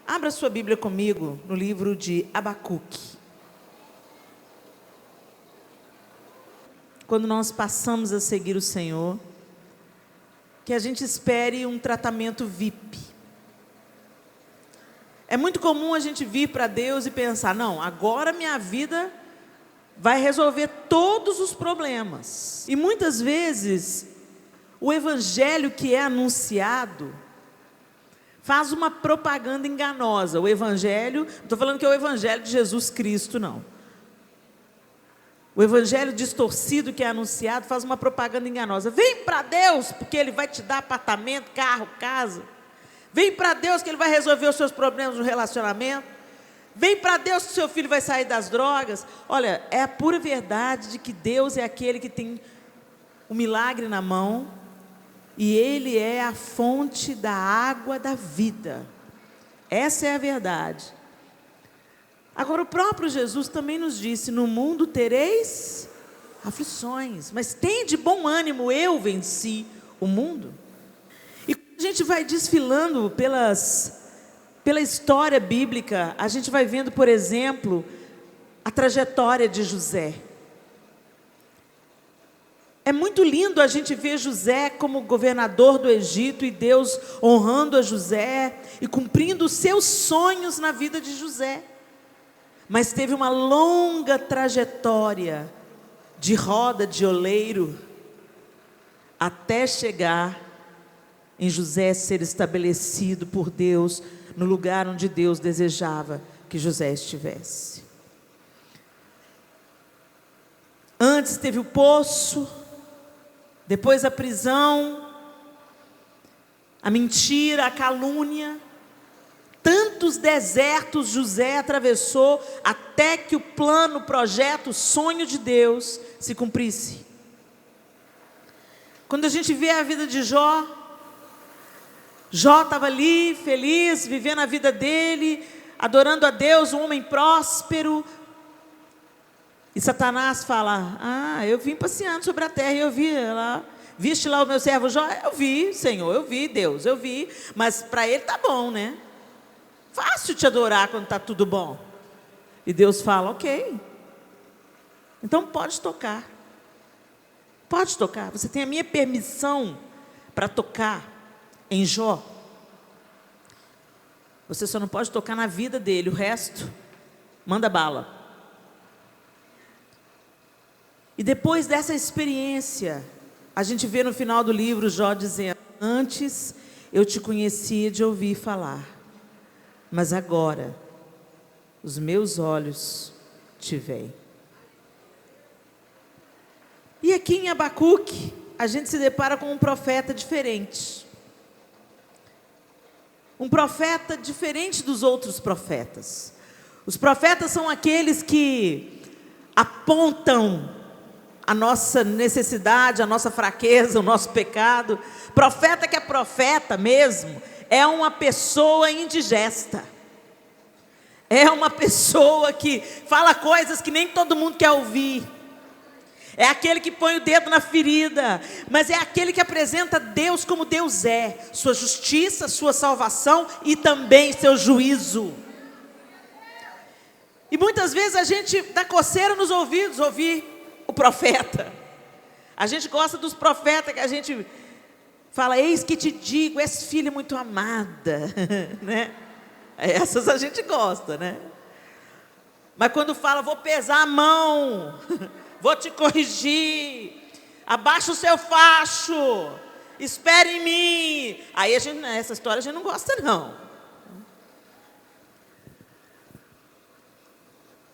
Abra sua Bíblia comigo no livro de Abacuque. Quando nós passamos a seguir o Senhor, que a gente espere um tratamento VIP. É muito comum a gente vir para Deus e pensar, não, agora minha vida vai resolver todos os problemas. E muitas vezes, o evangelho que é anunciado faz uma propaganda enganosa. O evangelho, não estou falando que é o evangelho de Jesus Cristo, não. O evangelho distorcido que é anunciado faz uma propaganda enganosa. Vem para Deus, porque Ele vai te dar apartamento, carro, casa. Vem para Deus que Ele vai resolver os seus problemas no relacionamento. Vem para Deus que o seu filho vai sair das drogas. Olha, é a pura verdade de que Deus é aquele que tem o milagre na mão. E Ele é a fonte da água da vida. Essa é a verdade. Agora, o próprio Jesus também nos disse, no mundo tereis aflições, mas tem de bom ânimo, eu venci o mundo. E quando a gente vai desfilando pela história bíblica, a gente vai vendo, por exemplo, a trajetória de José. É muito lindo a gente ver José como governador do Egito e Deus honrando a José e cumprindo os seus sonhos na vida de José. Mas teve uma longa trajetória de roda de oleiro até chegar em José ser estabelecido por Deus no lugar onde Deus desejava que José estivesse. Antes teve o poço, depois a prisão, a mentira, a calúnia. Tantos desertos José atravessou até que o plano, o projeto, o sonho de Deus se cumprisse. Quando a gente vê a vida de Jó estava ali, feliz, vivendo a vida dele, adorando a Deus, um homem próspero. E Satanás fala, eu vim passeando sobre a terra e eu vi lá, viste lá o meu servo Jó? Eu vi, Senhor, eu vi, Deus, eu vi, mas para ele tá bom, né? Fácil te adorar quando está tudo bom. E Deus fala, ok, então pode tocar, você tem a minha permissão para tocar em Jó. Você só não pode tocar na vida dele, o resto, manda bala. E depois dessa experiência, a gente vê no final do livro Jó dizendo, antes eu te conhecia de ouvir falar, mas agora os meus olhos te veem. E aqui em Abacuque, a gente se depara com um profeta diferente. Um profeta diferente dos outros profetas. Os profetas são aqueles que apontam a nossa necessidade, a nossa fraqueza, o nosso pecado. Profeta que é profeta mesmo, é uma pessoa indigesta. É uma pessoa que fala coisas que nem todo mundo quer ouvir. É aquele que põe o dedo na ferida, mas é aquele que apresenta Deus como Deus é, sua justiça, sua salvação e também seu juízo. E muitas vezes a gente dá coceira nos ouvidos ouvir o profeta. A gente gosta dos profetas que a gente fala, eis que te digo, és filha muito amada, né? Essas a gente gosta, né? Mas quando fala, vou pesar a mão, vou te corrigir, abaixa o seu facho, espere em mim. Aí essa história a gente não gosta não.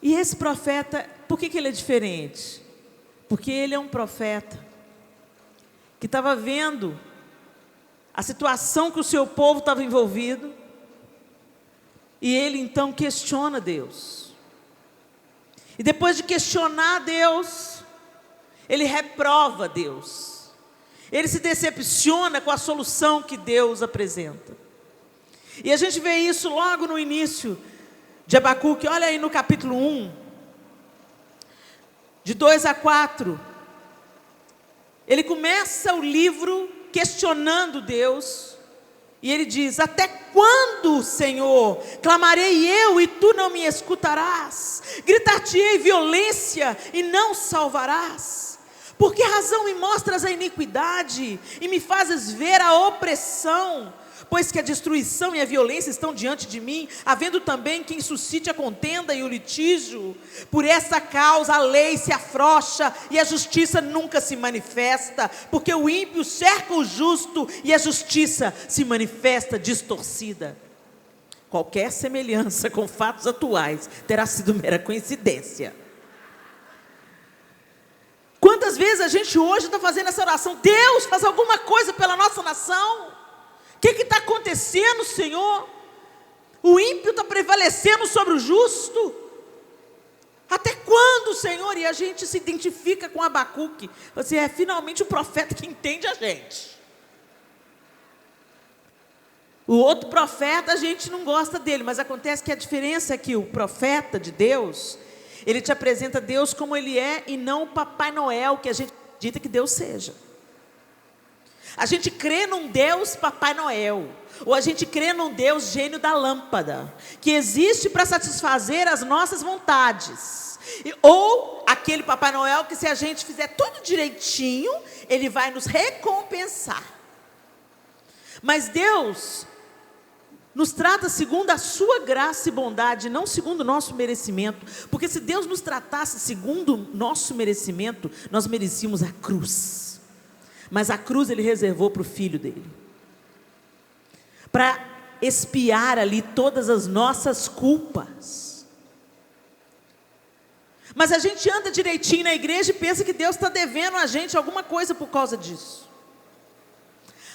E esse profeta, por que ele é diferente? Porque ele é um profeta que estava vendo a situação que o seu povo estava envolvido, e ele então questiona Deus. E depois de questionar Deus, ele reprova Deus. Ele se decepciona com a solução que Deus apresenta. E a gente vê isso logo no início de Abacuque. Olha aí no capítulo 1, de 2 a 4. Ele começa o livro questionando Deus. E ele diz: até quando, Senhor, clamarei eu e tu não me escutarás? Gritar-te-ei violência e não salvarás? Por que razão me mostras a iniquidade e me fazes ver a opressão? Pois que a destruição e a violência estão diante de mim, havendo também quem suscite a contenda e o litígio. Por essa causa a lei se afrouxa e a justiça nunca se manifesta, porque o ímpio cerca o justo e a justiça se manifesta distorcida. Qualquer semelhança com fatos atuais terá sido mera coincidência. Quantas vezes a gente hoje está fazendo essa oração: Deus, faz alguma coisa pela nossa nação. O que está acontecendo, Senhor? O ímpio está prevalecendo sobre o justo. Até quando, Senhor? E a gente se identifica com Abacuque. Você é finalmente o profeta que entende a gente. O outro profeta, a gente não gosta dele, mas acontece que a diferença é que o profeta de Deus, ele te apresenta Deus como ele é e não o Papai Noel que a gente acredita que Deus seja. A gente crê num Deus Papai Noel, ou a gente crê num Deus gênio da lâmpada, que existe para satisfazer as nossas vontades, ou aquele Papai Noel que, se a gente fizer tudo direitinho, ele vai nos recompensar. Mas Deus nos trata segundo a sua graça e bondade, não segundo o nosso merecimento, porque se Deus nos tratasse segundo o nosso merecimento, nós merecíamos a cruz. Mas a cruz ele reservou para o Filho dele, para expiar ali todas as nossas culpas. Mas a gente anda direitinho na igreja e pensa que Deus está devendo a gente alguma coisa por causa disso.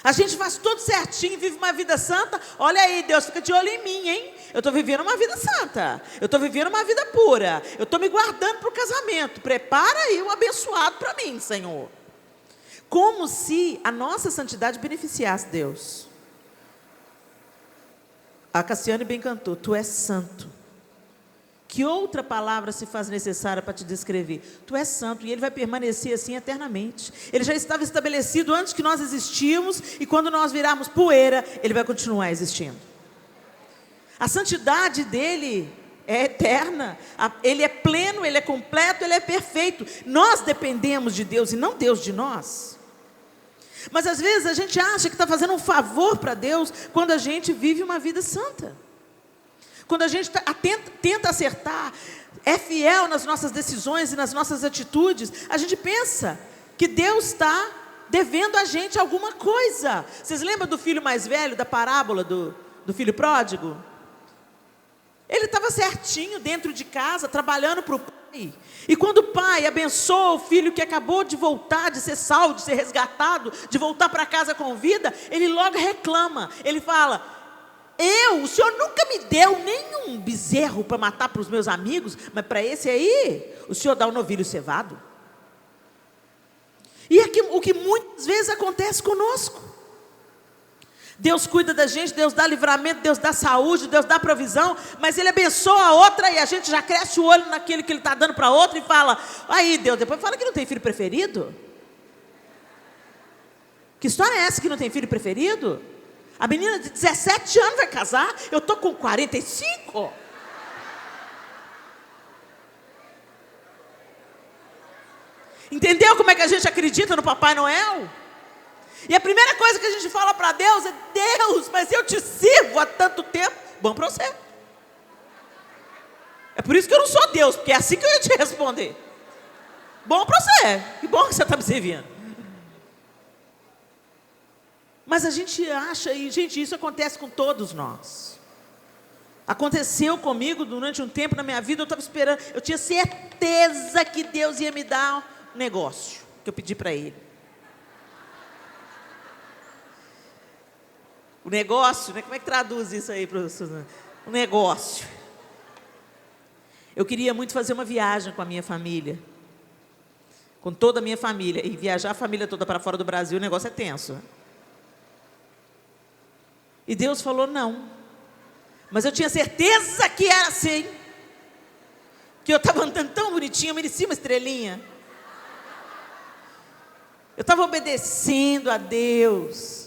A gente faz tudo certinho, vive uma vida santa. Olha aí, Deus fica de olho em mim, hein? Eu estou vivendo uma vida santa, eu estou vivendo uma vida pura, eu estou me guardando para o casamento. Prepara aí um abençoado para mim, Senhor. Como se a nossa santidade beneficiasse Deus. A Cassiane bem cantou: tu és santo. Que outra palavra se faz necessária para te descrever? Tu és santo, e ele vai permanecer assim eternamente. Ele já estava estabelecido antes que nós existíamos, e quando nós virarmos poeira, ele vai continuar existindo. A santidade dele é eterna, ele é pleno, ele é completo, ele é perfeito. Nós dependemos de Deus e não Deus de nós. Mas às vezes a gente acha que está fazendo um favor para Deus quando a gente vive uma vida santa. Quando a gente tenta acertar, é fiel nas nossas decisões e nas nossas atitudes, a gente pensa que Deus está devendo a gente alguma coisa. Vocês lembram do filho mais velho, da parábola do filho pródigo? Ele estava certinho dentro de casa, trabalhando para o pai. E quando o pai abençoa o filho que acabou de voltar, de ser salvo, de ser resgatado, de voltar para casa com vida, ele logo reclama. Ele fala: o senhor nunca me deu nenhum bezerro para matar para os meus amigos, mas para esse aí, o senhor dá um novilho cevado. E é o que muitas vezes acontece conosco. Deus cuida da gente, Deus dá livramento, Deus dá saúde, Deus dá provisão, mas Ele abençoa a outra e a gente já cresce o olho naquele que Ele está dando para outra e fala: aí Deus, depois fala que não tem filho preferido. Que história é essa que não tem filho preferido? A menina de 17 anos vai casar, eu estou com 45. Entendeu como é que a gente acredita no Papai Noel? E a primeira coisa que a gente fala para Deus é: Deus, mas eu te sirvo há tanto tempo. Bom para você. É por isso que eu não sou Deus, porque é assim que eu ia te responder. Bom para você, que bom que você está me servindo. Mas a gente acha, e gente, isso acontece com todos nós. Aconteceu comigo durante um tempo na minha vida, eu estava esperando, eu tinha certeza que Deus ia me dar um negócio, que eu pedi para Ele. O negócio, né? Como é que traduz isso aí, professor? O negócio. Eu queria muito fazer uma viagem com a minha família. Com toda a minha família. E viajar a família toda para fora do Brasil, o negócio é tenso. Né? E Deus falou não. Mas eu tinha certeza que era assim. Que eu estava andando tão bonitinho, eu merecia uma estrelinha. Eu estava obedecendo a Deus.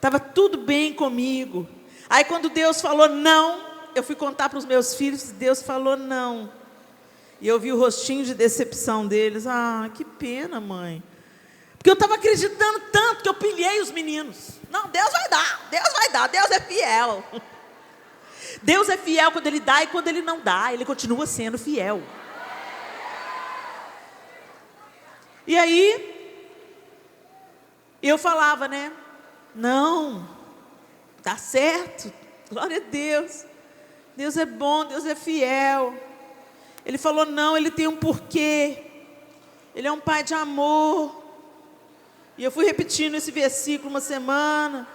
estava tudo bem comigo. Aí quando Deus falou não, eu fui contar para os meus filhos, Deus falou não. E eu vi o rostinho de decepção deles. Ah, que pena, mãe. Porque eu estava acreditando tanto que eu pilhei os meninos. Não, Deus vai dar, Deus vai dar, Deus é fiel. Deus é fiel quando Ele dá e quando Ele não dá, Ele continua sendo fiel. E aí, eu falava, né? Não, tá certo, glória a Deus. Deus é bom, Deus é fiel. Ele falou não, Ele tem um porquê. Ele é um Pai de amor. E eu fui repetindo esse versículo uma semana.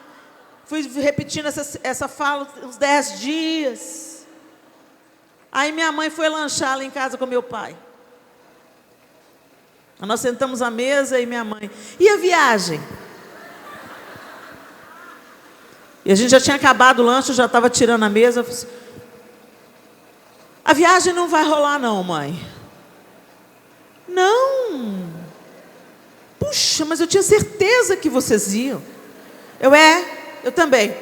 Fui repetindo essa fala uns 10 dias. Aí minha mãe foi lanchar lá em casa com meu pai. Nós sentamos à mesa e minha mãe... E a viagem? E a gente já tinha acabado o lanche, eu já estava tirando a mesa. Eu falei assim, a viagem não vai rolar não, mãe. Não. Puxa, mas eu tinha certeza que vocês iam. Eu também.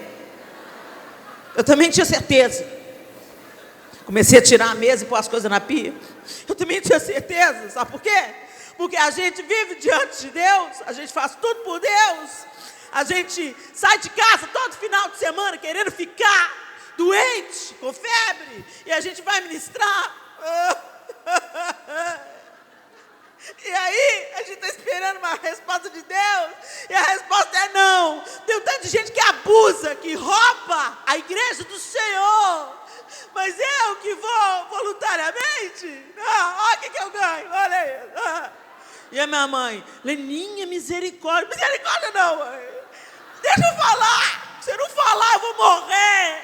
Eu também tinha certeza. Comecei a tirar a mesa e pôr as coisas na pia. Eu também tinha certeza, sabe por quê? Porque a gente vive diante de Deus, a gente faz tudo por Deus. A gente sai de casa todo final de semana querendo ficar doente, com febre, e a gente vai ministrar. E aí, a gente está esperando uma resposta de Deus, e a resposta é não. Tem um tanto de gente que abusa, que rouba a igreja do Senhor. Mas eu que vou voluntariamente, olha o que eu ganho, olha aí. E a minha mãe, Leninha, misericórdia. Misericórdia não, mãe. Deixa eu falar. Se eu não falar, eu vou morrer.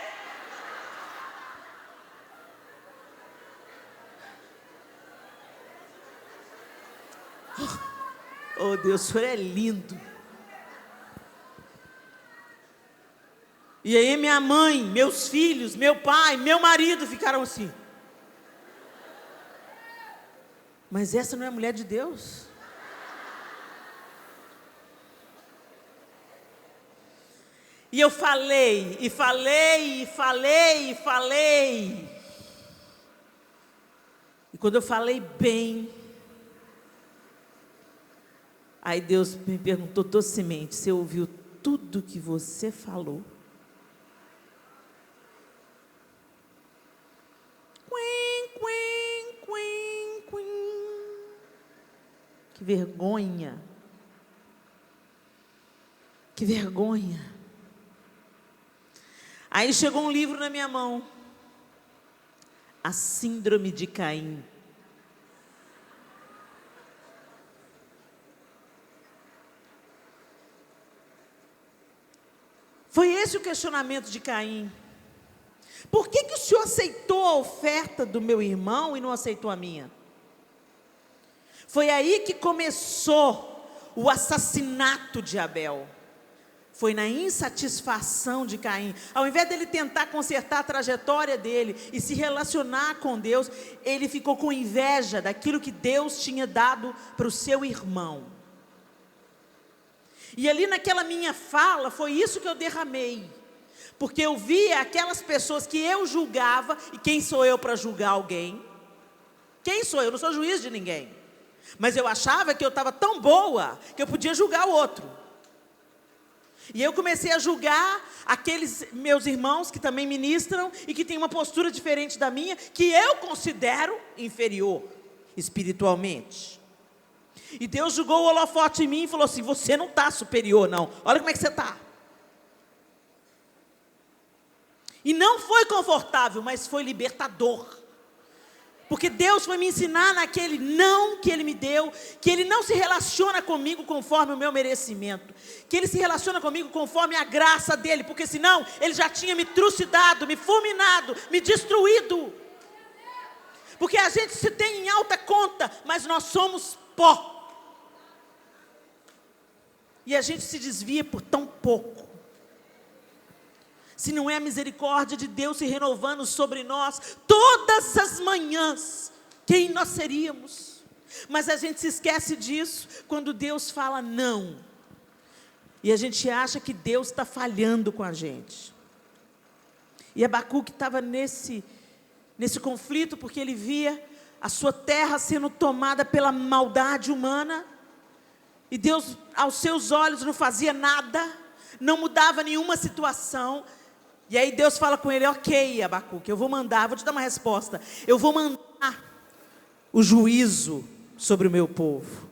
Oh Deus, o Senhor é lindo. E aí minha mãe, meus filhos, meu pai, meu marido ficaram assim. Mas essa não é a mulher de Deus? E eu falei, e falei, e falei, e falei. E quando eu falei bem, aí Deus me perguntou docemente, você ouviu tudo que você falou? Que vergonha. Que vergonha. Aí chegou um livro na minha mão. A Síndrome de Caim. Foi esse o questionamento de Caim. Por que o Senhor aceitou a oferta do meu irmão e não aceitou a minha? Foi aí que começou o assassinato de Abel. Foi na insatisfação de Caim. Ao invés dele tentar consertar a trajetória dele e se relacionar com Deus, ele ficou com inveja daquilo que Deus tinha dado para o seu irmão. E ali naquela minha fala, foi isso que eu derramei. Porque eu via aquelas pessoas que eu julgava, e quem sou eu para julgar alguém? Quem sou eu? Eu não sou juiz de ninguém. Mas eu achava que eu estava tão boa, que eu podia julgar o outro. E eu comecei a julgar aqueles meus irmãos que também ministram e que têm uma postura diferente da minha, que eu considero inferior espiritualmente. E Deus jogou o holofote em mim e falou assim, você não está superior não, olha como é que você está. E não foi confortável, mas foi libertador. Porque Deus foi me ensinar naquele não que Ele me deu, que Ele não se relaciona comigo conforme o meu merecimento, que Ele se relaciona comigo conforme a graça dEle, porque senão Ele já tinha me trucidado, me fulminado, me destruído. Porque a gente se tem em alta conta, mas nós somos pó. E a gente se desvia por tão pouco. Se não é a misericórdia de Deus se renovando sobre nós, todas as manhãs, quem nós seríamos? Mas a gente se esquece disso, quando Deus fala não. E a gente acha que Deus está falhando com a gente. E Abacuque estava nesse conflito, porque ele via a sua terra sendo tomada pela maldade humana, e Deus, aos seus olhos, não fazia nada, não mudava nenhuma situação. E aí Deus fala com ele: ok, Abacuque, eu vou te dar uma resposta. Eu vou mandar o juízo sobre o meu povo.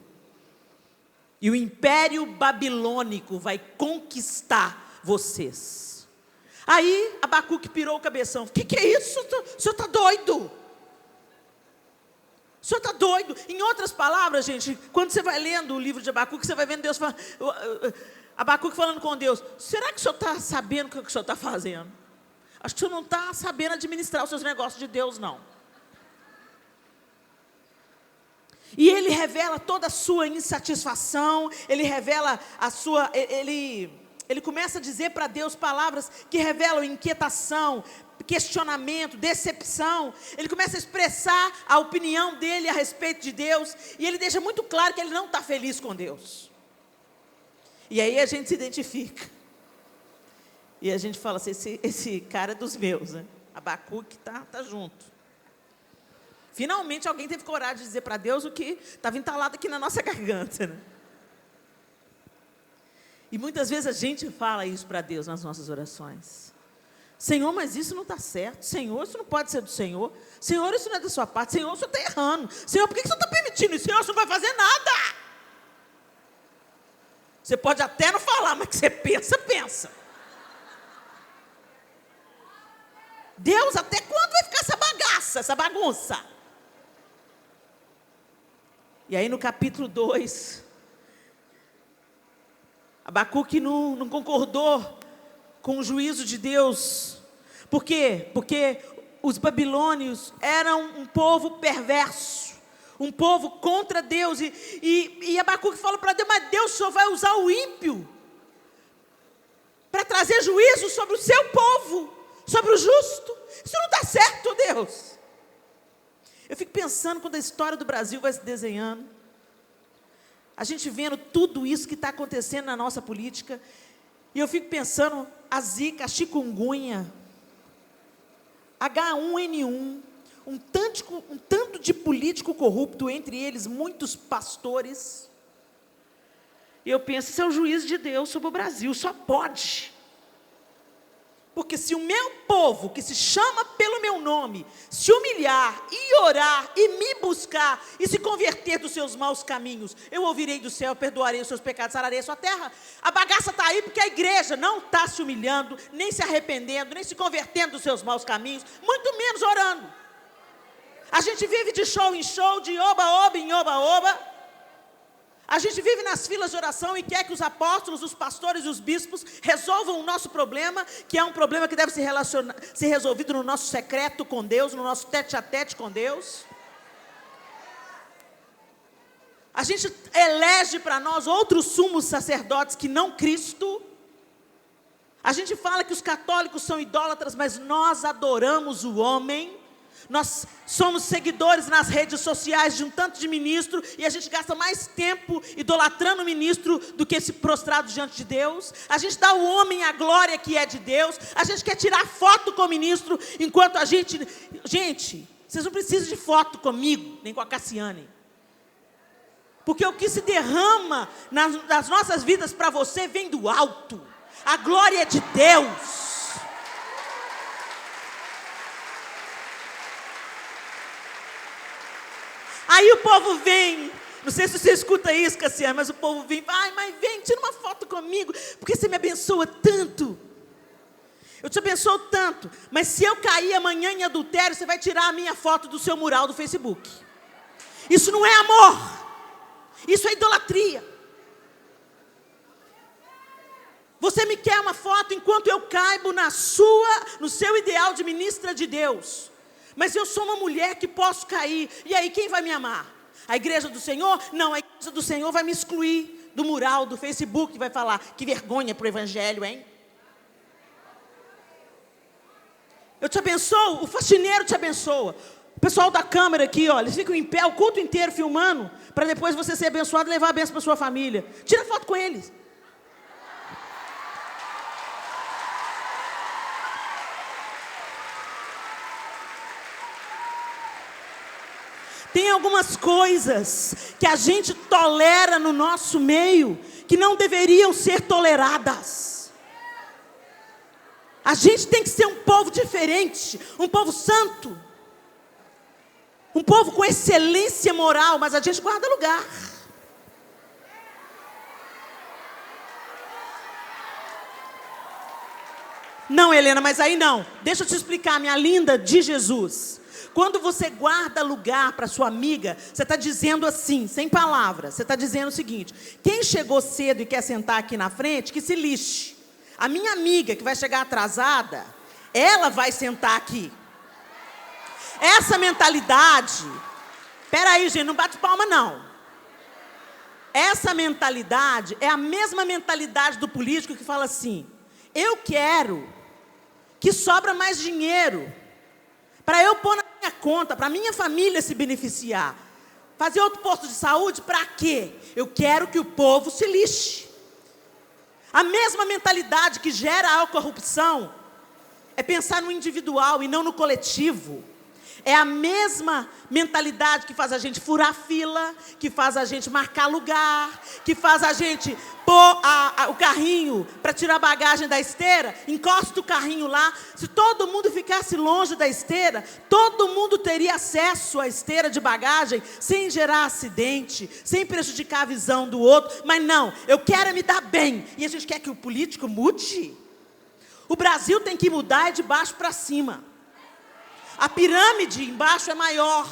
E o império babilônico vai conquistar vocês. Aí Abacuque pirou o cabeção. O que é isso? O senhor está doido? O senhor está doido? Em outras palavras, gente, quando você vai lendo o livro de Abacuque, você vai vendo Deus falando, Abacuque falando com Deus: será que o senhor está sabendo o que o senhor está fazendo? Acho que o senhor não está sabendo administrar os seus negócios de Deus, não. E ele revela toda a sua insatisfação, ele revela ele começa a dizer para Deus palavras que revelam inquietação, questionamento, decepção. Ele começa a expressar a opinião dele a respeito de Deus, e ele deixa muito claro que ele não está feliz com Deus. E aí a gente se identifica, e a gente fala assim: esse cara é dos meus, né? Abacuque tá junto. Finalmente alguém teve coragem de dizer para Deus o que estava entalado aqui na nossa garganta, né? E muitas vezes a gente fala isso para Deus nas nossas orações: Senhor, mas isso não está certo. Senhor, isso não pode ser do Senhor. Senhor, isso não é da sua parte. Senhor, o Senhor está errando. Senhor, por que o Senhor está permitindo isso? Senhor, você não vai fazer nada. Você pode até não falar, mas que você pensa. Deus, até quando vai ficar essa bagaça, essa bagunça? E aí no capítulo 2, Abacuque não concordou com o juízo de Deus. Por quê? Porque os babilônios eram um povo perverso, um povo contra Deus. E Abacuque falou para Deus: mas Deus só vai usar o ímpio para trazer juízo sobre o seu povo, sobre o justo. Isso não está certo, Deus. Eu fico pensando, quando a história do Brasil vai se desenhando, a gente vendo tudo isso que está acontecendo na nossa política, e eu fico pensando, a zika, a chikungunya, H1N1, um tanto de político corrupto, entre eles muitos pastores. E eu penso: isso é o juízo de Deus sobre o Brasil, só pode. Porque se o meu povo, que se chama pelo meu nome, se humilhar e orar e me buscar e se converter dos seus maus caminhos, eu ouvirei do céu, perdoarei os seus pecados, sararei a sua terra. A bagaça está aí porque a igreja não está se humilhando, nem se arrependendo, nem se convertendo dos seus maus caminhos, muito menos orando. A gente vive de show em show, de oba-oba em oba-oba. A gente vive nas filas de oração e quer que os apóstolos, os pastores e os bispos resolvam o nosso problema, que é um problema que deve ser resolvido no nosso secreto com Deus, no nosso tete-a-tete com Deus. A gente elege para nós outros sumos sacerdotes que não Cristo. A gente fala que os católicos são idólatras, mas nós adoramos o homem. Nós somos seguidores nas redes sociais de um tanto de ministro, e a gente gasta mais tempo idolatrando o ministro do que se prostrado diante de Deus. A gente dá ao homem a glória que é de Deus. A gente quer tirar foto com o ministro, enquanto a gente... Gente, vocês não precisam de foto comigo, nem com a Cassiane. Porque o que se derrama nas nossas vidas para você vem do alto. A glória é de Deus. Aí o povo vem, não sei se você escuta isso, Cassiano, mas o povo vem: ai, mas vem, tira uma foto comigo, porque você me abençoa tanto. Eu te abençoo tanto, mas se eu cair amanhã em adultério, você vai tirar a minha foto do seu mural do Facebook. Isso não é amor, isso é idolatria. Você me quer uma foto enquanto eu caibo no seu ideal de ministra de Deus. Mas eu sou uma mulher que posso cair. E aí, quem vai me amar? A igreja do Senhor? Não, a igreja do Senhor vai me excluir do mural, do Facebook, vai falar: que vergonha para o evangelho, hein? Eu te abençoo, o faxineiro te abençoa. O pessoal da câmera aqui, ó, eles ficam em pé o culto inteiro filmando, para depois você ser abençoado e levar a bênção para sua família. Tira foto com eles. Tem algumas coisas que a gente tolera no nosso meio que não deveriam ser toleradas. A gente tem que ser um povo diferente, um povo santo, um povo com excelência moral, mas a gente guarda lugar. Não, Helena, mas aí não. Deixa eu te explicar, minha linda de Jesus. Quando você guarda lugar para sua amiga, você está dizendo assim, sem palavras, você está dizendo o seguinte: quem chegou cedo e quer sentar aqui na frente, que se lixe. A minha amiga que vai chegar atrasada, ela vai sentar aqui. Essa mentalidade, peraí, gente, não bate palma não. Essa mentalidade é a mesma mentalidade do político que fala assim: eu quero que sobra mais dinheiro para eu pôr na minha conta, para minha família se beneficiar. Fazer outro posto de saúde, para quê? Eu quero que o povo se lixe. A mesma mentalidade que gera a corrupção é pensar no individual e não no coletivo. É a mesma mentalidade que faz a gente furar fila, que faz a gente marcar lugar, que faz a gente pôr o carrinho para tirar a bagagem da esteira, encosta o carrinho lá. Se todo mundo ficasse longe da esteira, todo mundo teria acesso à esteira de bagagem, sem gerar acidente, sem prejudicar a visão do outro. Mas não, eu quero me dar bem. E a gente quer que o político mude? O Brasil tem que mudar de baixo para cima. A pirâmide embaixo é maior,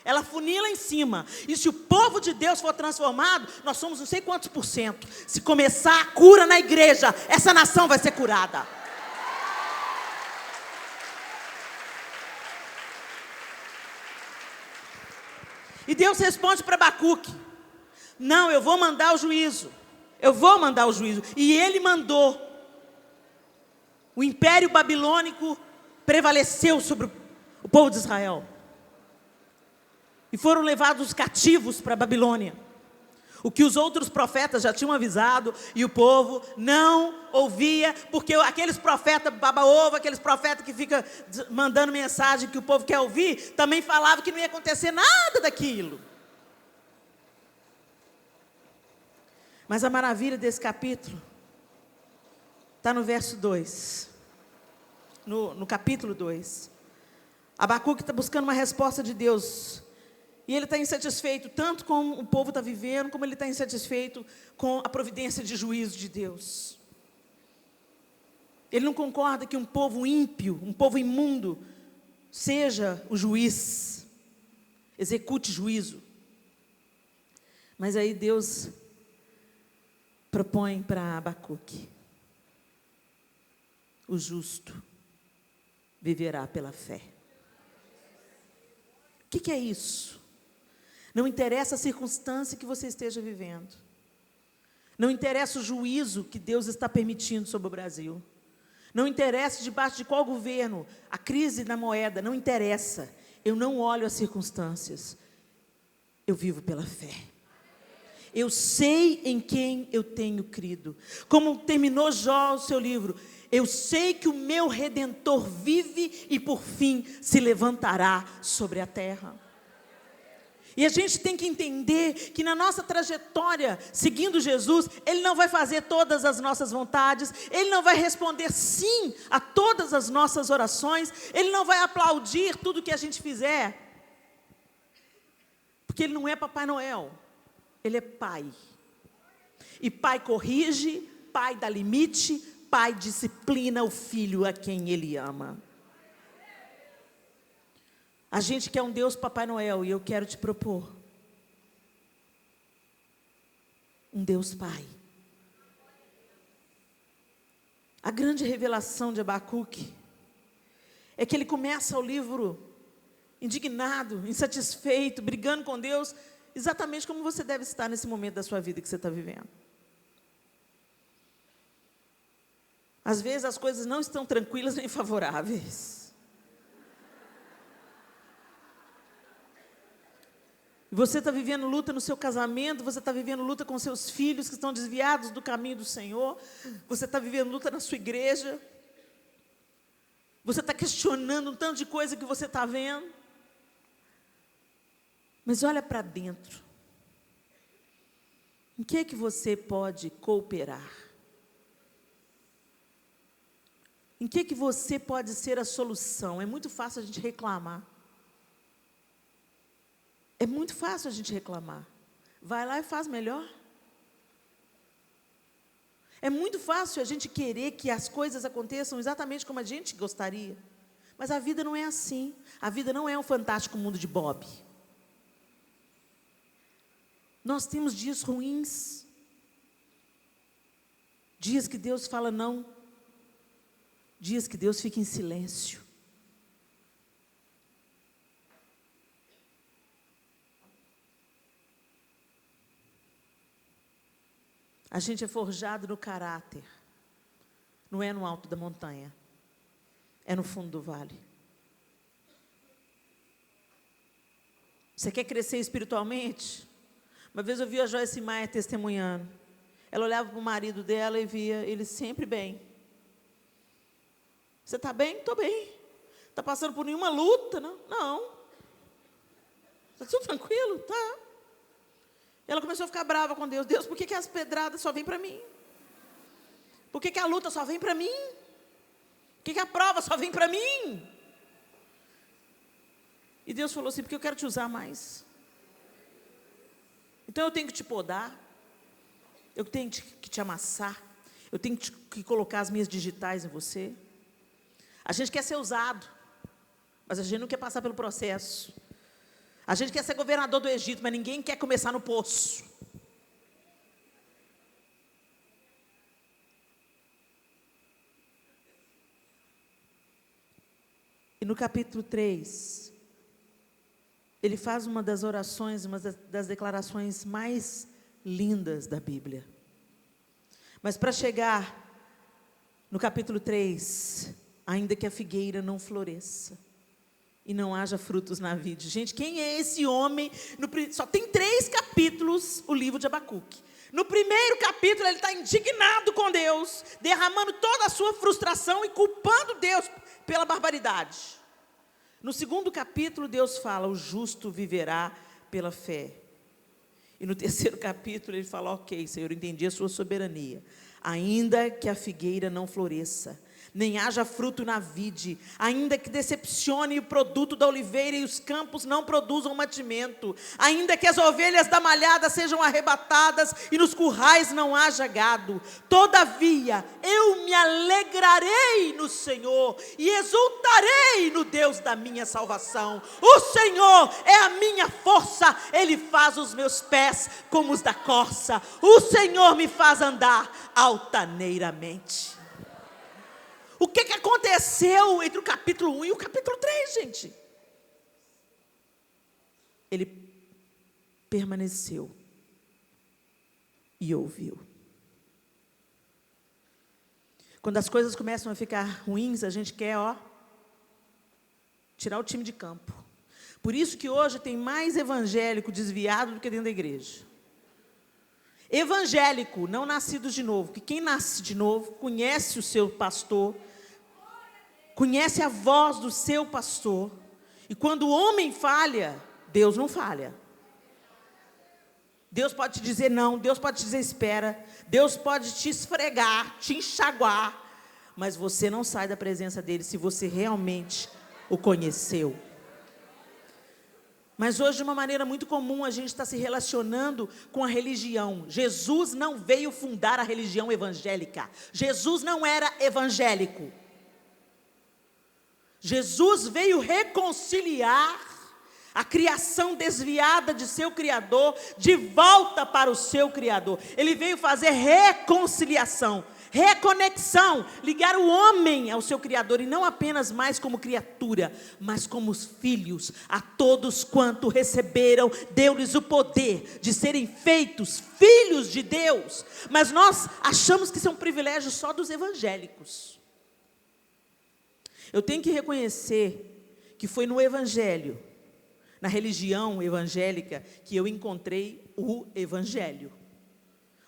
ela funila em cima. E se o povo de Deus for transformado, nós somos não sei quantos %. Se começar a cura na igreja, essa nação vai ser curada. E Deus responde para Abacuque: não, eu vou mandar o juízo. Eu vou mandar o juízo. E ele mandou. O império babilônico prevaleceu sobre o povo de Israel. E foram levados cativos para a Babilônia. O que os outros profetas já tinham avisado, e o povo não ouvia, porque aqueles profetas baba-ovo, aqueles profetas que ficam mandando mensagem que o povo quer ouvir, também falavam que não ia acontecer nada daquilo. Mas a maravilha desse capítulo está no verso 2. No capítulo 2. Abacuque está buscando uma resposta de Deus. E ele está insatisfeito tanto com o povo está vivendo, como ele está insatisfeito com a providência de juízo de Deus. Ele não concorda que um povo ímpio, um povo imundo, seja o juiz, execute juízo. Mas aí Deus propõe para Abacuque: o justo viverá pela fé. O que é isso? Não interessa a circunstância que você esteja vivendo. Não interessa o juízo que Deus está permitindo sobre o Brasil. Não interessa debaixo de qual governo, a crise da moeda, não interessa. Eu não olho as circunstâncias. Eu vivo pela fé. Eu sei em quem eu tenho crido. Como terminou Jó o seu livro: eu sei que o meu Redentor vive e por fim se levantará sobre a terra. E a gente tem que entender que na nossa trajetória, seguindo Jesus, Ele não vai fazer todas as nossas vontades, Ele não vai responder sim a todas as nossas orações, Ele não vai aplaudir tudo que a gente fizer, porque Ele não é Papai Noel, Ele é Pai. E Pai corrige, Pai dá limite, Pai disciplina o filho a quem Ele ama. A gente quer um Deus Papai Noel, e eu quero te propor um Deus Pai. A grande revelação de Abacuque é que ele começa o livro indignado, insatisfeito, brigando com Deus, exatamente como você deve estar nesse momento da sua vida que você está vivendo. Às vezes as coisas não estão tranquilas nem favoráveis. Você está vivendo luta no seu casamento, você está vivendo luta com seus filhos que estão desviados do caminho do Senhor, você está vivendo luta na sua igreja, você está questionando um tanto de coisa que você está vendo. Mas olha para dentro. Em que é que você pode cooperar? Em que é que você pode ser a solução? É muito fácil a gente reclamar. É muito fácil a gente reclamar. Vai lá e faz melhor. É muito fácil a gente querer que as coisas aconteçam exatamente como a gente gostaria. Mas a vida não é assim. A vida não é um fantástico mundo de Bob. Nós temos dias ruins. Dias que Deus fala não. Dias que Deus fica em silêncio. A gente é forjado no caráter. Não é no alto da montanha. É no fundo do vale. Você quer crescer espiritualmente? Uma vez eu vi a Joyce Meyer testemunhando. Ela olhava para o marido dela e via ele sempre bem. Você está bem? Estou bem. Está passando por nenhuma luta? Não. Não. Está tudo tranquilo? Tá. Ela começou a ficar brava com Deus. Deus, por que as pedradas só vêm para mim? Por que a luta só vem para mim? Por que a prova só vem para mim? E Deus falou assim, porque eu quero te usar mais. Então eu tenho que te podar. Eu tenho que te amassar. Eu tenho que colocar as minhas digitais em você. A gente quer ser usado, mas a gente não quer passar pelo processo. A gente quer ser governador do Egito, mas ninguém quer começar no poço. E no capítulo 3, ele faz uma das orações, uma das declarações mais lindas da Bíblia. Mas para chegar no capítulo 3, ainda que a figueira não floresça e não haja frutos na vide. Gente, quem é esse homem? Só tem 3 capítulos o livro de Abacuque. No primeiro capítulo ele está indignado com Deus, derramando toda a sua frustração e culpando Deus pela barbaridade. No segundo capítulo Deus fala, o justo viverá pela fé. E no terceiro capítulo ele fala, ok, Senhor, eu entendi a sua soberania. Ainda que a figueira não floresça, nem haja fruto na vide, ainda que decepcione o produto da oliveira e os campos não produzam mantimento, ainda que as ovelhas da malhada sejam arrebatadas e nos currais não haja gado, todavia eu me alegrarei no Senhor e exultarei no Deus da minha salvação. O Senhor é a minha força, Ele faz os meus pés como os da corça, o Senhor me faz andar altaneiramente. O que aconteceu entre o capítulo 1 e o capítulo 3, gente? Ele permaneceu e ouviu. Quando as coisas começam a ficar ruins, a gente quer, tirar o time de campo. Por isso que hoje tem mais evangélico desviado do que dentro da igreja. Evangélico, não nascido de novo, que quem nasce de novo conhece o seu pastor, conhece a voz do seu pastor, e quando o homem falha, Deus não falha. Deus pode te dizer não, Deus pode te dizer espera, Deus pode te esfregar, te enxaguar, mas você não sai da presença dele se você realmente o conheceu. Mas hoje, de uma maneira muito comum, a gente está se relacionando com a religião. Jesus não veio fundar a religião evangélica. Jesus não era evangélico. Jesus veio reconciliar a criação desviada de seu Criador de volta para o seu Criador. Ele veio fazer reconciliação, reconexão, ligar o homem ao seu Criador, e não apenas mais como criatura, mas como os filhos. A todos quanto receberam, deu-lhes o poder de serem feitos filhos de Deus. Mas nós achamos que isso é um privilégio só dos evangélicos. Eu tenho que reconhecer que foi no evangelho, na religião evangélica, que eu encontrei o evangelho.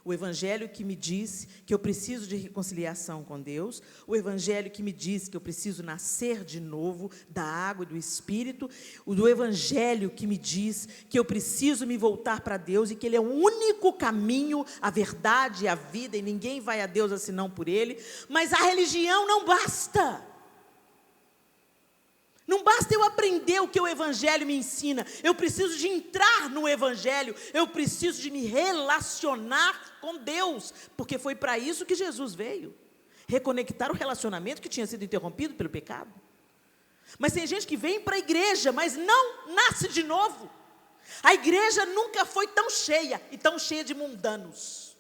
O evangelho que me diz que eu preciso de reconciliação com Deus, o evangelho que me diz que eu preciso nascer de novo da água e do Espírito, o do evangelho que me diz que eu preciso me voltar para Deus e que Ele é o único caminho, a verdade e a vida, e ninguém vai a Deus senão por Ele. Mas a religião não basta. Não basta eu aprender o que o evangelho me ensina, eu preciso de entrar no evangelho, eu preciso de me relacionar com Deus, porque foi para isso que Jesus veio, reconectar o relacionamento que tinha sido interrompido pelo pecado. Mas tem gente que vem para a igreja, mas não nasce de novo. A igreja nunca foi tão cheia, e tão cheia de mundanos.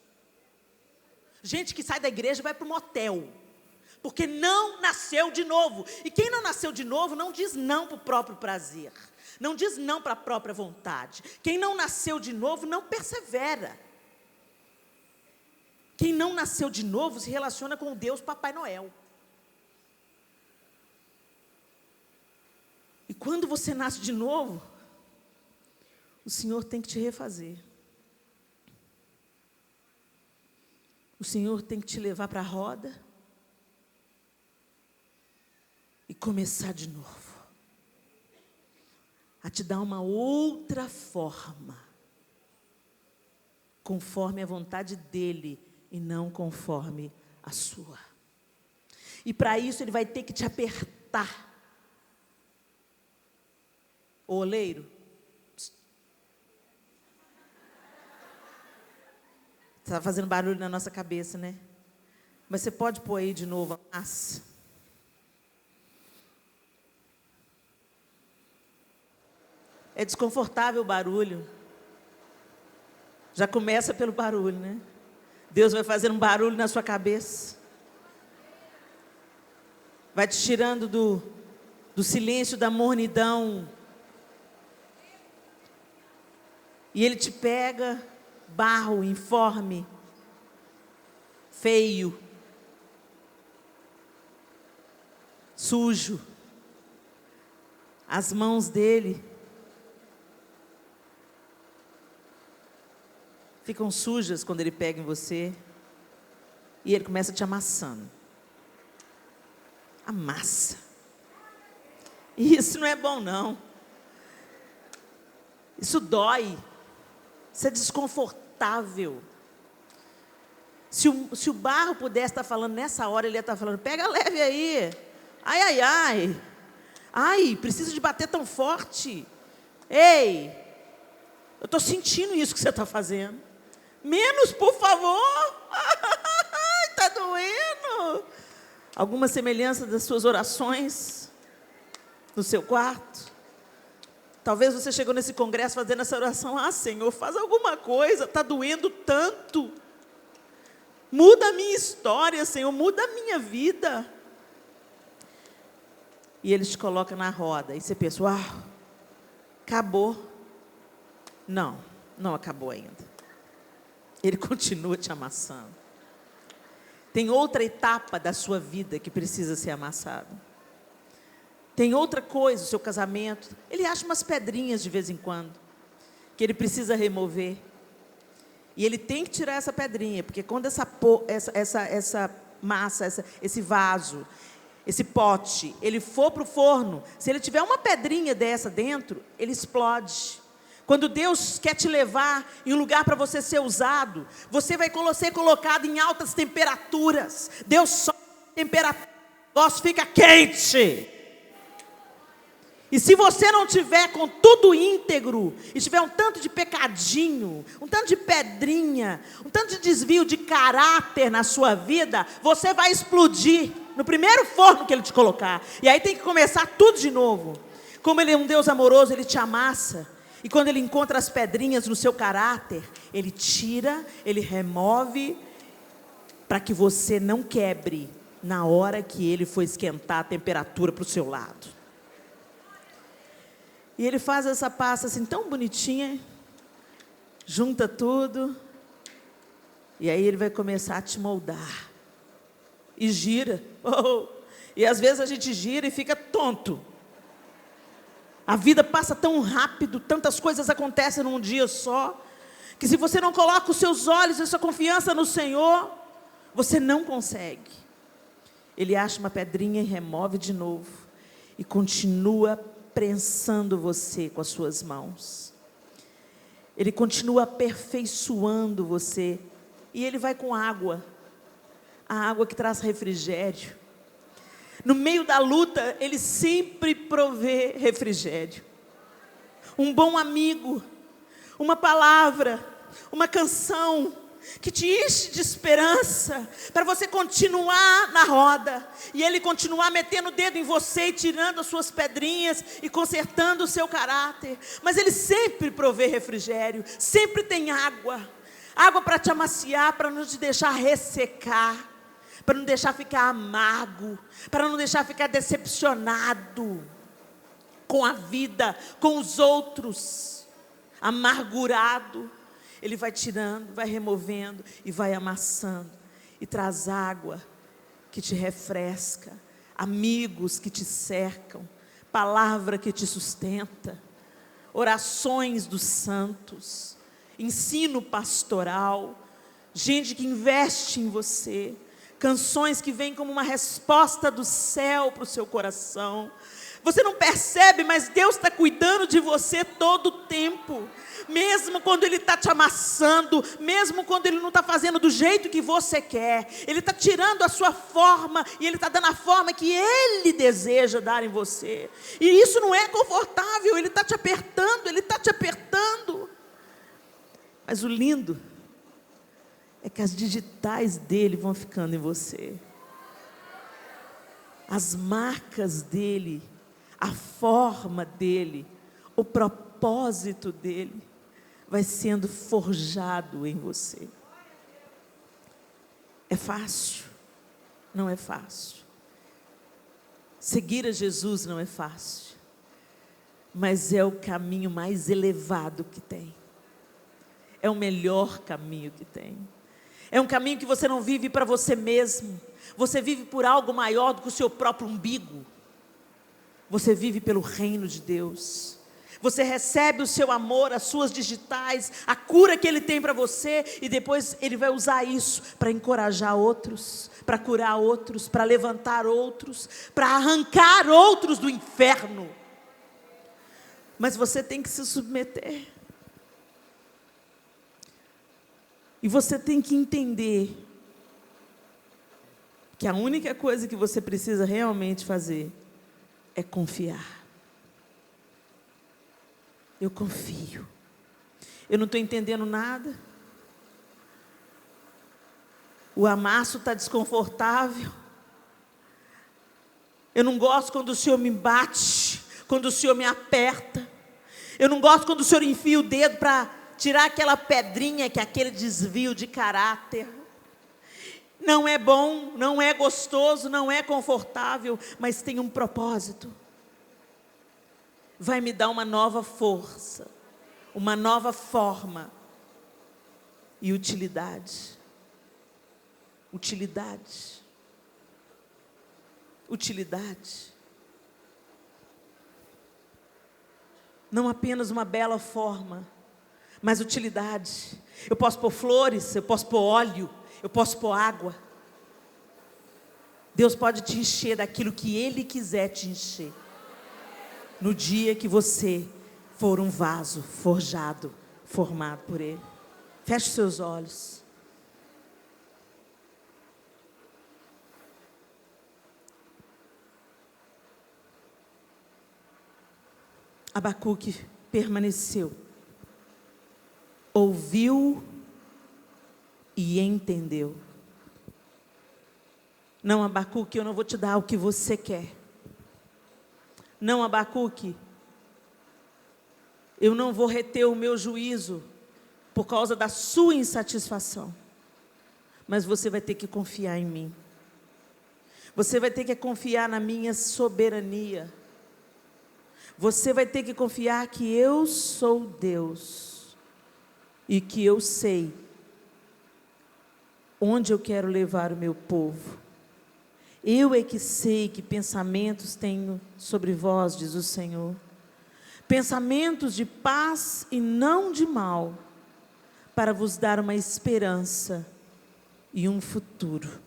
Gente que sai da igreja e vai para o motel, porque não nasceu de novo. E quem não nasceu de novo não diz não para o próprio prazer, não diz não para a própria vontade. Quem não nasceu de novo não persevera. Quem não nasceu de novo se relaciona com o Deus Papai Noel. E quando você nasce de novo, o Senhor tem que te refazer. O Senhor tem que te levar para a roda e começar de novo, a te dar uma outra forma, conforme a vontade dEle e não conforme a sua. E para isso Ele vai ter que te apertar. O oleiro, está fazendo barulho na nossa cabeça, né? Mas você pode pôr aí de novo a massa? É desconfortável o barulho. Já começa pelo barulho, né? Deus vai fazendo um barulho na sua cabeça. Vai te tirando do silêncio, da mornidão. E Ele te pega, barro, informe, feio, sujo. As mãos dEle ficam sujas quando Ele pega em você. E Ele começa te amassando. Amassa. E isso não é bom, não. Isso dói. Isso é desconfortável. Se o barro pudesse estar falando nessa hora, ele ia estar falando: pega leve aí. Ai, ai, ai. Ai, precisa de bater tão forte. Ei, eu estou sentindo isso que você está fazendo. Menos, por favor. Está doendo. Alguma semelhança das suas orações no seu quarto? Talvez você chegou nesse congresso fazendo essa oração: ah, Senhor, faz alguma coisa, está doendo tanto. Muda a minha história, Senhor, muda a minha vida. E Ele te coloca na roda, e você pensa: uau, acabou. Não, não acabou ainda. Ele continua te amassando. Tem outra etapa da sua vida que precisa ser amassada. Tem outra coisa, o seu casamento. Ele acha umas pedrinhas de vez em quando, que ele precisa remover. E ele tem que tirar essa pedrinha, porque quando essa massa, esse vaso, esse pote, ele for para o forno, se ele tiver uma pedrinha dessa dentro, ele explode. Quando Deus quer te levar em um lugar para você ser usado, você vai ser colocado em altas temperaturas. Deus sobe a temperatura, o negócio fica quente. E se você não tiver com tudo íntegro, e tiver um tanto de pecadinho, um tanto de pedrinha, um tanto de desvio de caráter na sua vida, você vai explodir no primeiro forno que Ele te colocar. E aí tem que começar tudo de novo. Como Ele é um Deus amoroso, Ele te amassa. E quando Ele encontra as pedrinhas no seu caráter, Ele tira, Ele remove, para que você não quebre na hora que Ele for esquentar a temperatura para o seu lado. E Ele faz essa pasta assim tão bonitinha, junta tudo, e aí Ele vai começar a te moldar. E gira. Oh, e às vezes a gente gira e fica tonto. A vida passa tão rápido, tantas coisas acontecem num dia só. que se você não coloca os seus olhos e a sua confiança no Senhor, você não consegue. Ele acha uma pedrinha e remove de novo, e continua prensando você com as suas mãos. Ele continua aperfeiçoando você, e Ele vai com água, a água que traz refrigério. No meio da luta, Ele sempre provê refrigério. Um bom amigo, uma palavra, uma canção que te enche de esperança, para você continuar na roda, e Ele continuar metendo o dedo em você, e tirando as suas pedrinhas, e consertando o seu caráter. Mas Ele sempre provê refrigério, sempre tem água, água para te amaciar, para não te deixar ressecar, para não deixar ficar amargo, para não deixar ficar decepcionado com a vida, com os outros, amargurado. Ele vai tirando, vai removendo e vai amassando, e traz água que te refresca, amigos que te cercam, palavra que te sustenta, orações dos santos, ensino pastoral, gente que investe em você, canções que vêm como uma resposta do céu para o seu coração. Você não percebe, mas Deus está cuidando de você todo o tempo. Mesmo quando Ele está te amassando, mesmo quando Ele não está fazendo do jeito que você quer, Ele está tirando a sua forma, e Ele está dando a forma que Ele deseja dar em você. E isso não é confortável, Ele está te apertando, Ele está te apertando. Mas o lindo é que as digitais dEle vão ficando em você. As marcas dEle, a forma dEle, o propósito dEle vai sendo forjado em você. É fácil? Não é fácil. Seguir a Jesus não é fácil, mas é o caminho mais elevado que tem. É o melhor caminho que tem. É um caminho que você não vive para você mesmo, você vive por algo maior do que o seu próprio umbigo. Você vive pelo reino de Deus. Você recebe o seu amor, as suas digitais, a cura que Ele tem para você, e depois Ele vai usar isso para encorajar outros, para curar outros, para levantar outros, para arrancar outros do inferno. Mas você tem que se submeter. E você tem que entender que a única coisa que você precisa realmente fazer é confiar. Eu confio. Eu não estou entendendo nada. O amasso está desconfortável. Eu não gosto quando o Senhor me bate, quando o Senhor me aperta. Eu não gosto quando o Senhor enfia o dedo para tirar aquela pedrinha, que é aquele desvio de caráter. Não é bom, não é gostoso, não é confortável, mas tem um propósito. Vai me dar uma nova força, uma nova forma e utilidade. Utilidade. Utilidade. Não apenas uma bela forma, mas utilidade. Eu posso pôr flores, eu posso pôr óleo, eu posso pôr água. Deus pode te encher daquilo que Ele quiser te encher, no dia que você for um vaso forjado, formado por Ele. Feche seus olhos. Abacuque permaneceu, ouviu e entendeu. Não, Abacuque, eu não vou te dar o que você quer. Não, Abacuque, eu não vou reter o meu juízo por causa da sua insatisfação. Mas você vai ter que confiar em mim. Você vai ter que confiar na minha soberania. Você vai ter que confiar que eu sou Deus e que eu sei onde eu quero levar o meu povo. Eu é que sei que pensamentos tenho sobre vós, diz o Senhor. Pensamentos de paz e não de mal, para vos dar uma esperança e um futuro.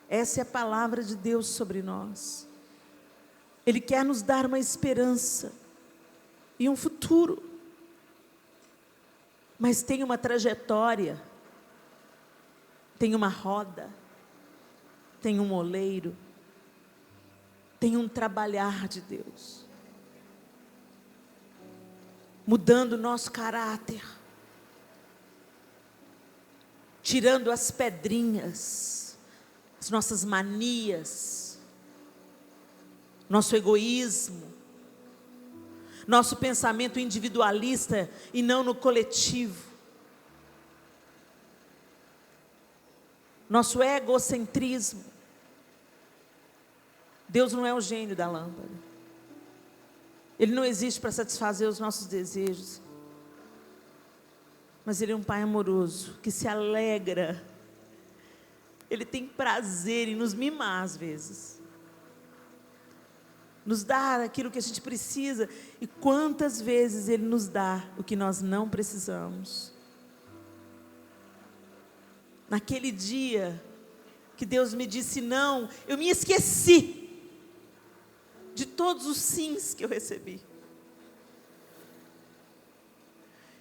Essa é a palavra de Deus sobre nós. Ele quer nos dar uma esperança e um futuro. Mas tem uma trajetória, tem uma roda, tem um oleiro, tem um trabalhar de Deus, mudando o nosso caráter, tirando as pedrinhas, as nossas manias, nosso egoísmo, nosso pensamento individualista e não no coletivo, nosso egocentrismo. Deus não é o gênio da lâmpada. Ele não existe para satisfazer os nossos desejos. Mas Ele é um Pai amoroso, que se alegra. Ele tem prazer em nos mimar às vezes. Nos dar aquilo que a gente precisa. E quantas vezes Ele nos dá o que nós não precisamos. Naquele dia que Deus me disse não, eu me esqueci de todos os sims que eu recebi.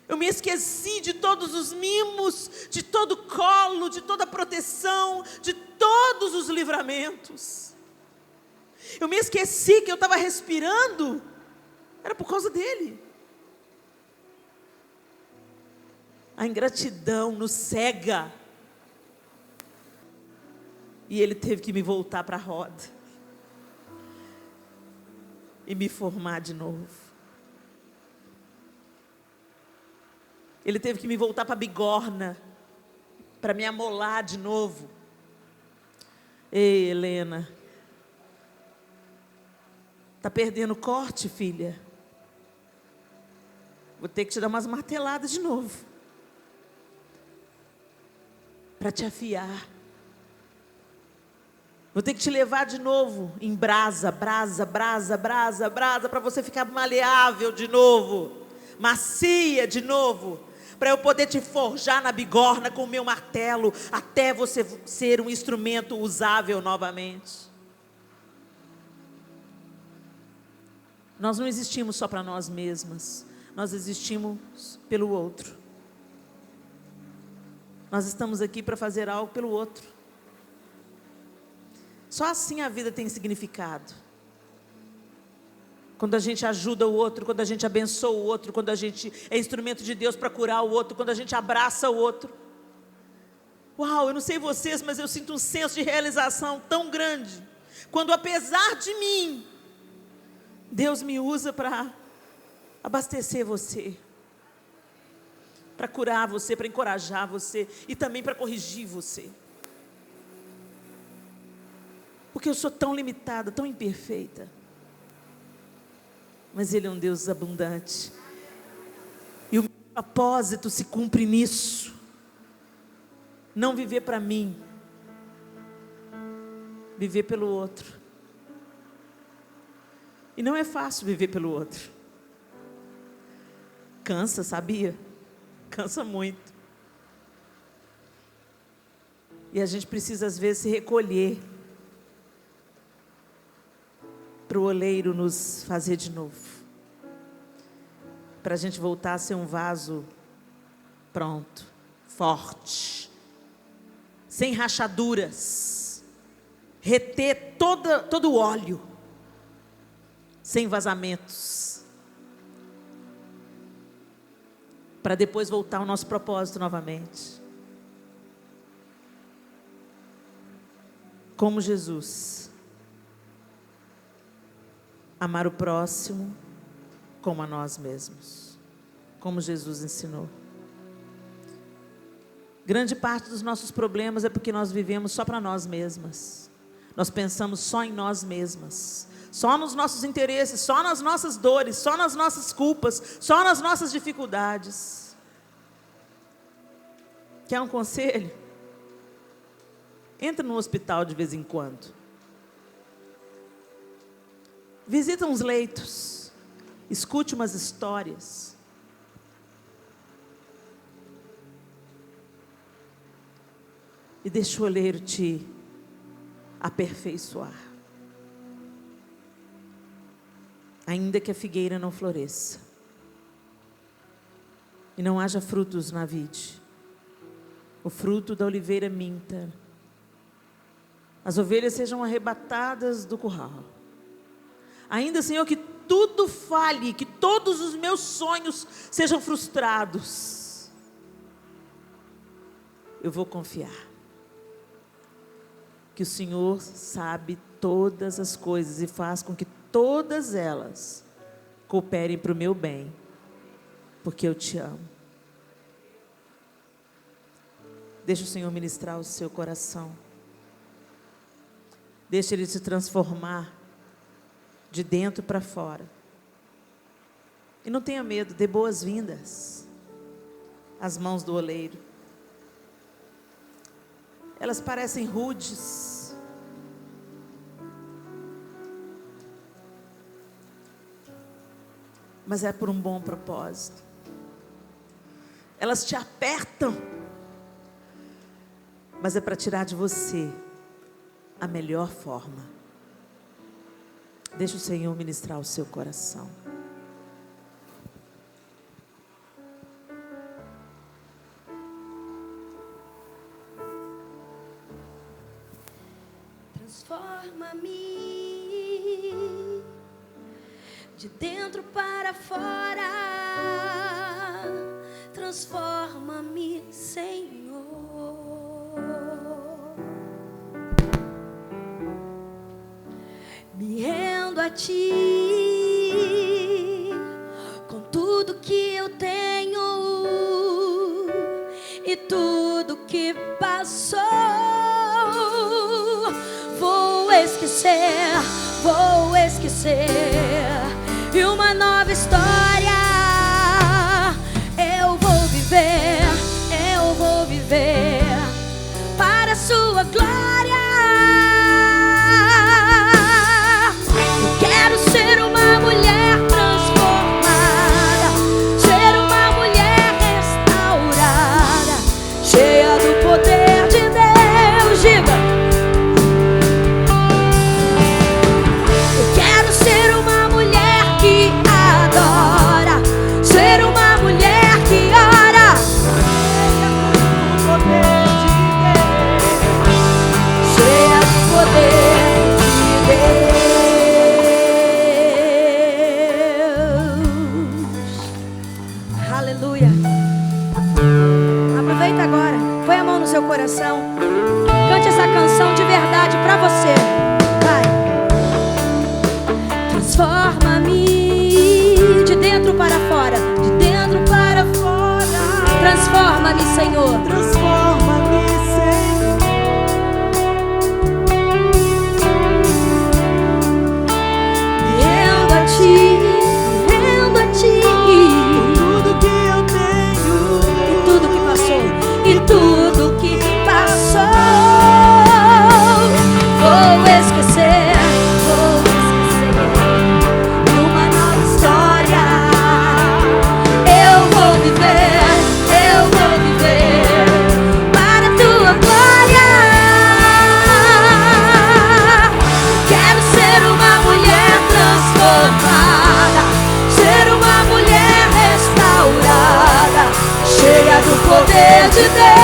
Eu me esqueci de todos os mimos, de todo o colo, de toda a proteção, de todos os livramentos. Eu me esqueci que eu estava respirando, era por causa dele. A ingratidão nos cega. E ele teve que me voltar para a roda. E me formar de novo. Ele teve que me voltar para a bigorna. Para me amolar de novo. Ei, Helena. Está perdendo corte, filha? Vou ter que te dar umas marteladas de novo. Para te afiar. Vou ter que te levar de novo em brasa, para você ficar maleável de novo, macia de novo, para eu poder te forjar na bigorna com o meu martelo, até você ser um instrumento usável novamente. Nós não existimos só para nós mesmas, nós existimos pelo outro. Nós estamos aqui para fazer algo pelo outro. Só assim a vida tem significado. Quando a gente ajuda o outro, quando a gente abençoa o outro, quando a gente é instrumento de Deus para curar o outro, quando a gente abraça o outro. Uau, eu não sei vocês, mas eu sinto um senso de realização tão grande. Quando apesar de mim, Deus me usa para abastecer você. Para curar você, para encorajar você e também para corrigir você. Porque eu sou tão limitada, tão imperfeita. Mas Ele é um Deus abundante. E o meu propósito se cumpre nisso. Não viver para mim. Viver pelo outro. E não é fácil viver pelo outro. Cansa, sabia? Cansa muito. E a gente precisa às vezes se recolher. Para o oleiro nos fazer de novo. Para a gente voltar a ser um vaso pronto, forte, sem rachaduras, reter todo o óleo, sem vazamentos, para depois voltar ao nosso propósito novamente. Como Jesus. Amar o próximo como a nós mesmos. Como Jesus ensinou. Grande parte dos nossos problemas é porque nós vivemos só para nós mesmas. Nós pensamos só em nós mesmas. Só nos nossos interesses, só nas nossas dores, só nas nossas culpas, só nas nossas dificuldades. Quer um conselho? Entra no hospital de vez em quando. Visita uns leitos, escute umas histórias. e deixa o oleiro te aperfeiçoar. Ainda que a figueira não floresça e não haja frutos na vide, o fruto da oliveira minta, as ovelhas sejam arrebatadas do curral, ainda, Senhor, que tudo falhe, que todos os meus sonhos sejam frustrados, eu vou confiar que o Senhor sabe todas as coisas e faz com que todas elas cooperem para o meu bem, porque eu te amo. Deixa o Senhor ministrar o seu coração. Deixa Ele se transformar de dentro para fora. E não tenha medo, dê boas-vindas às mãos do oleiro. Elas parecem rudes, mas é por um bom propósito. Elas te apertam, mas é para tirar de você a melhor forma. Deixa o Senhor ministrar o seu coração. Transforma-me de dentro para fora. Transforma-me, Senhor. Me rendo a Ti com tudo que eu tenho e tudo que passou. Vou esquecer e uma nova história eu vou viver para a sua glória. Eu quero ser uma mulher transformada, ser uma mulher restaurada, cheia do poder de Deus. Diga: coração, cante essa canção de verdade pra você. Vai. Transforma-me de dentro para fora, de dentro para fora. Transforma-me, Senhor. Transforma-me, Senhor. Rendo a Ti, rendo a Ti. Tudo que eu tenho e tudo que passou e tudo que vou esquecer uma nova história. Eu vou viver para a Tua glória. Quero ser uma mulher transformada, ser uma mulher restaurada, cheia do poder de Deus.